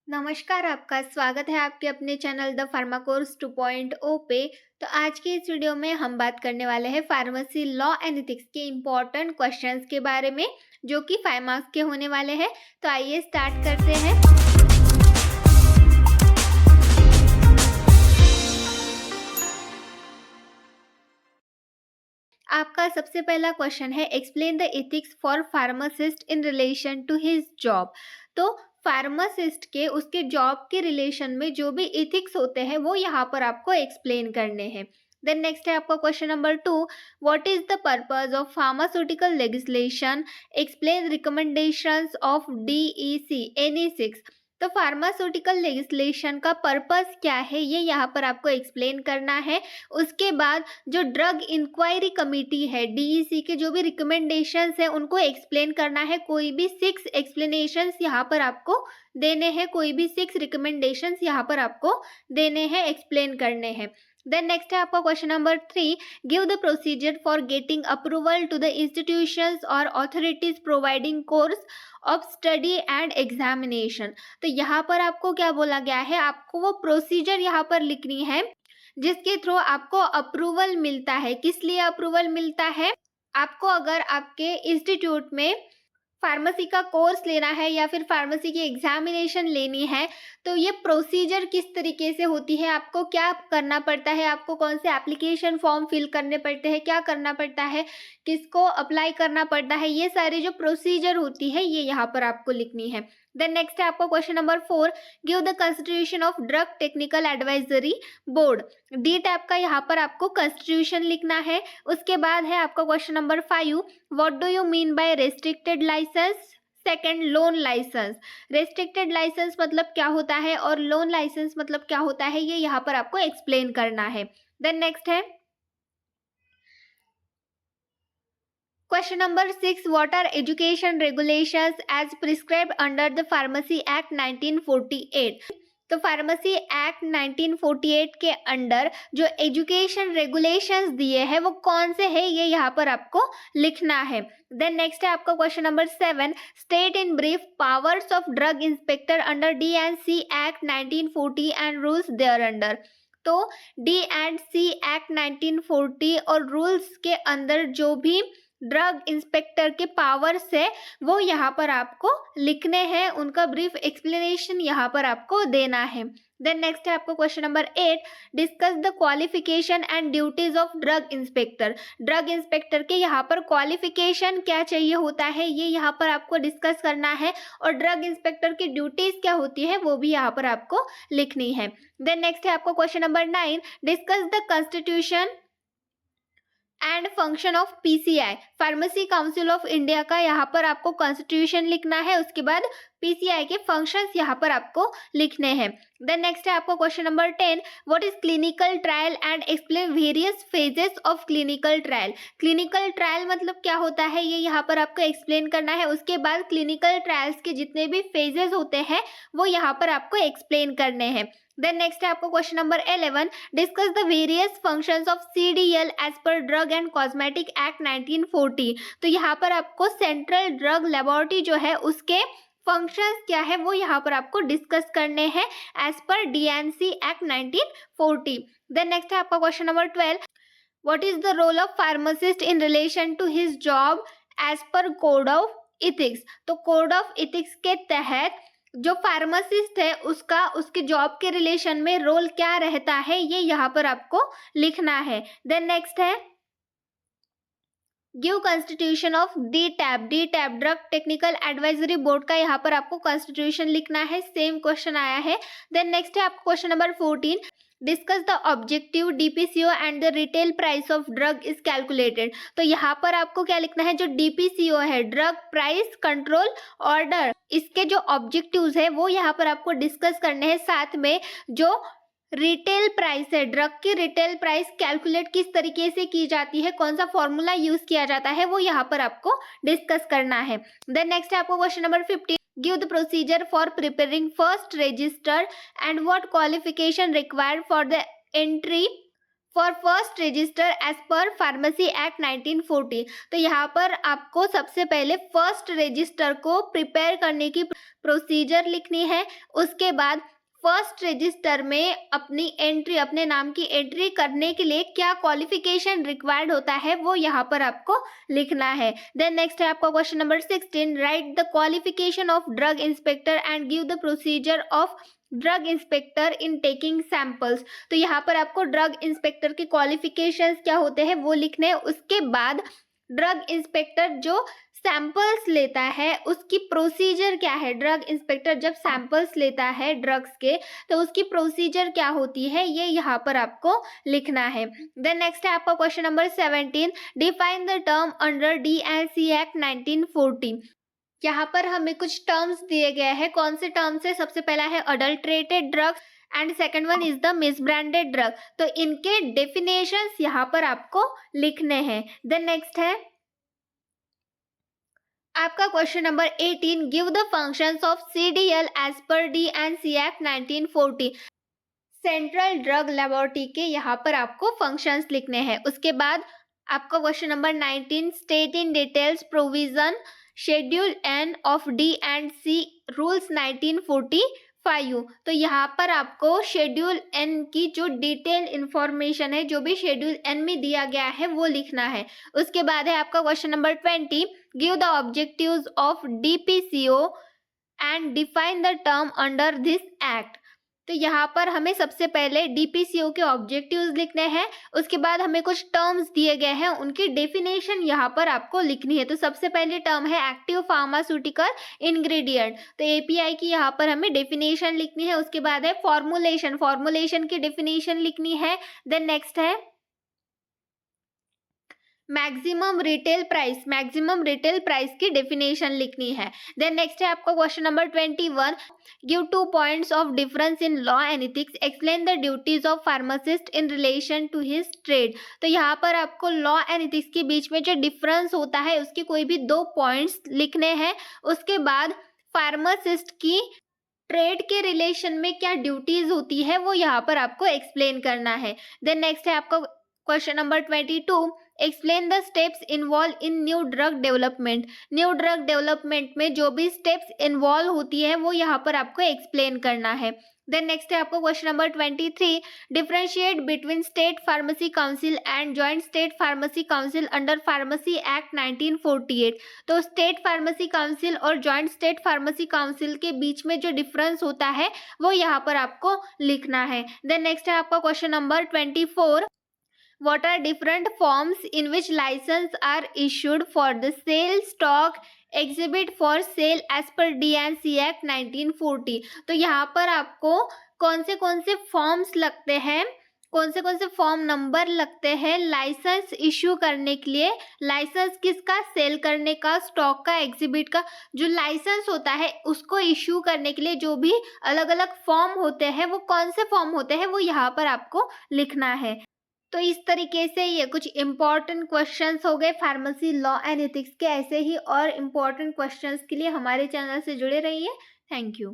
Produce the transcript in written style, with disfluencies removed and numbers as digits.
नमस्कार, आपका स्वागत है आपके अपने चैनल द फार्मा कोर्स 2.0 पे। तो आज के इस वीडियो में हम बात करने वाले हैं फार्मेसी लॉ एंड एथिक्स के इम्पोर्टेंट क्वेश्चंस के बारे में, जो कि 5 मार्क्स के होने वाले हैं। तो आइए स्टार्ट करते हैं। आपका सबसे पहला क्वेश्चन है, explain the ethics for pharmacist in relation to his job. तो फार्मासिस्ट के उसके जॉब के रिलेशन में जो भी एथिक्स होते हैं वो यहाँ पर आपको एक्सप्लेन करने हैं। देन नेक्स्ट है आपका question number 2, what is the purpose of pharmaceutical legislation, explain recommendations of DEC NE6। तो फार्मास्यूटिकल लेजिस्लेशन का पर्पस क्या है ये यहाँ पर आपको एक्सप्लेन करना है। उसके बाद जो ड्रग इंक्वायरी कमेटी है, DEC के जो भी रिकमेंडेशंस है उनको एक्सप्लेन करना है। कोई भी 6 एक्सप्लेनेशंस यहाँ पर आपको देने हैं, कोई भी 6 रिकमेंडेशंस यहाँ पर आपको देने हैं, एक्सप्लेन करने हैं। देन नेक्स्ट है आपका question number 3, give the procedure for getting approval to the institutions और authorities providing course of study and examination. तो यहाँ पर आपको क्या बोला गया है, आपको वो प्रोसीजर यहाँ पर लिखनी है जिसके थ्रू आपको अप्रूवल मिलता है। किस लिए अप्रूवल मिलता है? आपको अगर आपके इंस्टीट्यूट में फार्मेसी का कोर्स लेना है या फिर फार्मेसी की एग्जामिनेशन लेनी है, तो ये प्रोसीजर किस तरीके से होती है, आपको क्या करना पड़ता है, आपको कौन से एप्लीकेशन फॉर्म फिल करने पड़ते हैं, क्या करना पड़ता है, किसको अप्लाई करना पड़ता है, ये सारी जो प्रोसीजर होती है ये यहाँ पर आपको लिखनी है। देन नेक्स्ट है आपका question number 4, give the constitution of drug technical advisory board. D type का यहाँ पर आपको कॉन्स्टिट्यूशन लिखना है। उसके बाद है आपका question number 5, what do you mean by restricted licence, second loan licence. Restricted licence मतलब क्या होता है और लोन लाइसेंस मतलब क्या होता है, ये यहाँ पर आपको एक्सप्लेन करना है। देन नेक्स्ट है question number 6, what are education regulations as prescribed under the pharmacy act 1948। तो फार्मेसी एक्ट 1948 के अंडर जो एजुकेशन रेगुलेशंस दिए हैं वो कौन से हैं, ये यहाँ पर आपको लिखना है। देन नेक्स्ट है आपका question number 7, state in brief powers of drug inspector under D&C act 1940 and rules there under. तो D&C एक्ट 1940 और रूल्स के अंदर जो भी ड्रग इंस्पेक्टर के पावर्स है वो यहाँ पर आपको लिखने हैं, उनका ब्रीफ एक्सप्लेनेशन यहाँ पर आपको देना है। देन नेक्स्ट है आपको question number 8, discuss the qualification and duties of drug inspector. Drug inspector के यहाँ पर क्वालिफिकेशन क्या चाहिए होता है ये यहाँ पर आपको डिस्कस करना है, और ड्रग इंस्पेक्टर की ड्यूटीज क्या होती है वो भी यहाँ पर आपको लिखनी है। देन नेक्स्ट है आपको question number 9, discuss the constitution and function of PCI, pharmacy council of India का यहाँ पर आपको कॉन्स्टिट्यूशन लिखना है। उसके बाद PCI के फंक्शंस यहाँ पर आपको लिखने हैं। देन नेक्स्ट है आपको question number 10, what is clinical trial and explain various phases of clinical trial. Clinical trial मतलब क्या होता है ये यहाँ पर आपको एक्सप्लेन करना है। उसके बाद क्लिनिकल ट्रायल्स के जितने भी फेजेस होते हैं वो यहाँ पर आपको एक्सप्लेन करने हैं। देन नेक्स्ट है आपको question number 11, discuss the various functions of CDL as per drug and cosmetic act 1940। तो यहाँ पर आपको सेंट्रल ड्रग लेबोरेटरी जो है उसके फंक्शंस क्या है वो यहाँ पर आपको डिस्कस करने हैं as per D&C act 1940। Then next है आपका question number 12, what is the role of pharmacist in relation to his job as per code of ethics. तो कोड ऑफ इथिक्स के तहत जो फार्मासिस्ट है उसका उसके जॉब के रिलेशन में रोल क्या रहता है ये यहाँ पर आपको लिखना है। देन नेक्स्ट है give constitution of D tap drug technical advisory board का यहाँ पर आपको कॉन्स्टिट्यूशन लिखना है। सेम क्वेश्चन आया है। देन नेक्स्ट है आपको question number 14, discuss the objective DPCO and the retail price of drug is calculated. तो यहाँ पर आपको क्या लिखना है, जो DPCO है ड्रग प्राइस कंट्रोल ऑर्डर, इसके जो ऑब्जेक्टिव्स है वो यहाँ पर आपको डिस्कस करने हैं। साथ में जो रिटेल प्राइस है, ड्रग की रिटेल प्राइस कैलकुलेट किस तरीके से की जाती है, कौन सा फॉर्मूला यूज किया जाता है वो यहाँ पर आपको डिस्कस करना है। देन नेक्स्ट है आपको question number 15, give the procedure for preparing first register and what qualification required for the entry for first register as per pharmacy act 1940। तो यहाँ पर आपको सबसे पहले फर्स्ट रजिस्टर को प्रिपेयर करने की प्रोसीजर लिखनी है। उसके बाद फर्स्ट रजिस्टर में अपने नाम की एंट्री करने के लिए क्या क्वालिफिकेशन रिक्वायर्ड होता है वो यहाँ पर आपको लिखना है। देन नेक्स्ट है आपका question number 16, right the qualification of drug inspector and give the procedure of drug inspector in taking samples. तो यहाँ पर आपको ड्रग इंस्पेक्टर के क्वालिफिकेशंस क्या होते हैं वो लिखने हैं। उसके बाद ड्रग इंस्पेक्टर जो सैंपल्स लेता है उसकी प्रोसीजर क्या है। ड्रग इंस्पेक्टर जब सैंपल्स लेता है ड्रग्स के तो उसकी प्रोसीजर क्या होती है ये यहाँ पर आपको लिखना है। देन नेक्स्ट है आपका question number 17, define the term under DNC act 1940। यहाँ पर हमें कुछ टर्म्स दिए गए हैं। कौन से टर्म्स है? सबसे पहला है adulterated drugs and second one is the misbranded drug. तो इनके डेफिनेशंस यहाँ पर आपको लिखने हैं। देन नेक्स्ट है आपका question number 18, give the functions of CDL as per DNC act 1940। Central drug laboratory के यहाँ पर आपको फंक्शंस लिखने हैं। उसके बाद आपका question number 19, state in details provision schedule N of D&C rules 1945। तो यहाँ पर आपको शेड्यूल N की जो डिटेल इंफॉर्मेशन है, जो भी शेड्यूल N में दिया गया है वो लिखना है। उसके बाद है आपका question number 20, give the objectives of DPCO and define the term under this act. तो यहाँ पर हमें सबसे पहले DPCO के ऑब्जेक्टिव्स लिखने हैं। उसके बाद हमें कुछ टर्म्स दिए गए हैं, उनकी डेफिनेशन यहाँ पर आपको लिखनी है। तो सबसे पहले टर्म है एक्टिव फार्मास्यूटिकल इंग्रेडिएंट। तो API की यहाँ पर हमें डेफिनेशन लिखनी है। उसके बाद है फॉर्मुलेशन की डेफिनेशन लिखनी है। देन नेक्स्ट है मैक्सिमम रिटेल प्राइस की डेफिनेशन लिखनी है। देन नेक्स्ट है आपका question number 21, give 2 points of difference in law and ethics, explain the duties of pharmacist in relation to his trade. तो यहाँ पर आपको लॉ एंड एथिक्स के बीच में जो डिफरेंस होता है उसके कोई भी 2 पॉइंट्स लिखने हैं। उसके बाद फार्मासिस्ट की ट्रेड के रिलेशन में क्या ड्यूटीज होती है वो यहाँ पर आपको एक्सप्लेन करना है। देन नेक्स्ट है आपका question number 22, explain the steps involve in new drug development में जो भी स्टेप्स इन्वॉल्व होती है वो यहाँ पर आपको एक्सप्लेन करना है। देन नेक्स्ट है आपको question number 23, differentiate between state pharmacy council and joint state pharmacy council under pharmacy act 1948। तो स्टेट फार्मेसी काउंसिल और जॉइंट स्टेट फार्मेसी काउंसिल के बीच में जो डिफरेंस होता है वो यहाँ पर आपको लिखना है। देन नेक्स्ट है आपका question number 24, what are different forms in which license are issued for the sale, stock, exhibit for sale as per DNC Act 1940। तो यहाँ पर आपको कौन से फॉर्म्स लगते हैं, कौन से फॉर्म नंबर लगते हैं लाइसेंस इशू करने के लिए। लाइसेंस किसका? सेल करने का, स्टॉक का, एग्जिबिट का। जो लाइसेंस होता है उसको इशू करने के लिए जो भी अलग अलग फॉर्म होते हैं वो कौन से फॉर्म होते हैं वो यहाँ पर आपको लिखना है। तो इस तरीके से ये कुछ इम्पॉर्टेंट क्वेश्चंस हो गए फार्मेसी लॉ एंड एथिक्स के। ऐसे ही और इम्पॉर्टेंट क्वेश्चंस के लिए हमारे चैनल से जुड़े रहिए। Thank you.